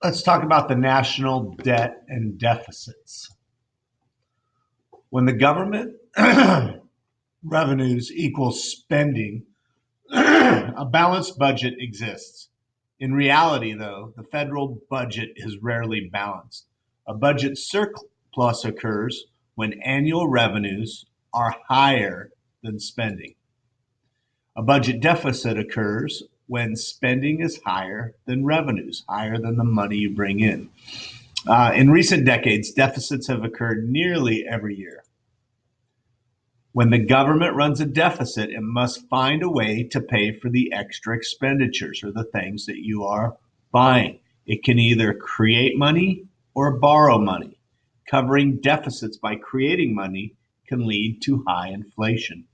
Let's talk about the national debt and deficits. When the government revenues equal spending, a balanced budget exists. In reality, though, the federal budget is rarely balanced. A budget surplus occurs when annual revenues are higher than spending. A budget deficit occurs when spending is higher than revenues, higher than the money you bring in. In recent decades, deficits have occurred nearly every year. When the government runs a deficit, it must find a way to pay for the extra expenditures or the things that you are buying. It can either create money or borrow money. Covering deficits by creating money can lead to high inflation.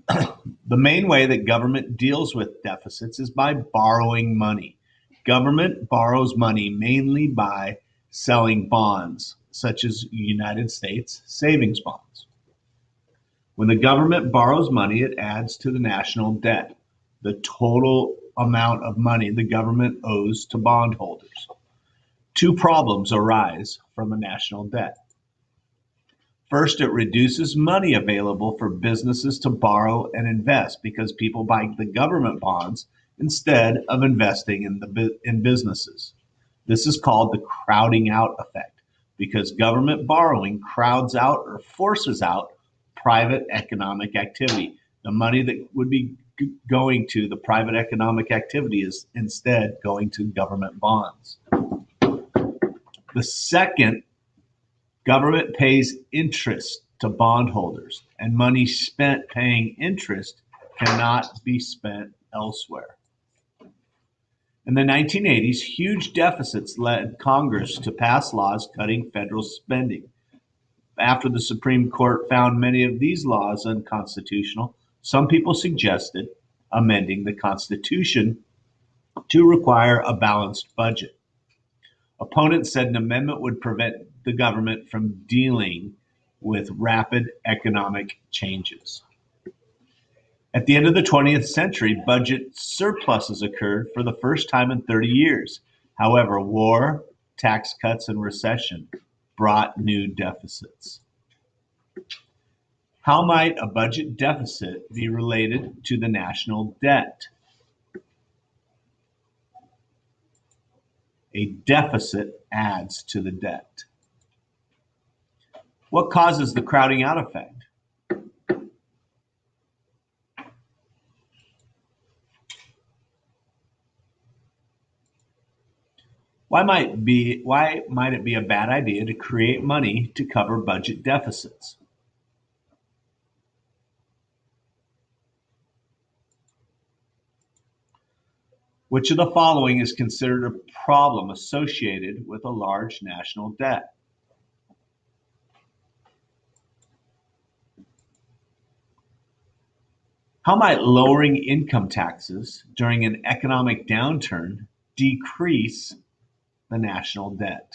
The main way that government deals with deficits is by borrowing money. Government borrows money mainly by selling bonds, such as United States savings bonds. When the government borrows money, it adds to the national debt, the total amount of money the government owes to bondholders. Two problems arise from a national debt. First, it reduces money available for businesses to borrow and invest because people buy the government bonds instead of investing in businesses. This is called the crowding out effect because government borrowing crowds out or forces out private economic activity. The money that would be going to the private economic activity is instead going to government bonds. The second, government pays interest to bondholders, and money spent paying interest cannot be spent elsewhere. In the 1980s, huge deficits led Congress to pass laws cutting federal spending. After the Supreme Court found many of these laws unconstitutional, some people suggested amending the Constitution to require a balanced budget. Opponents said an amendment would prevent the government from dealing with rapid economic changes. At the end of the 20th century, budget surpluses occurred for the first time in 30 years. However, war, tax cuts, and recession brought new deficits. How might a budget deficit be related to the national debt? A deficit adds to the debt. What causes the crowding out effect? Why might it be a bad idea to create money to cover budget deficits? Which of the following is considered a problem associated with a large national debt? How might lowering income taxes during an economic downturn decrease the national debt?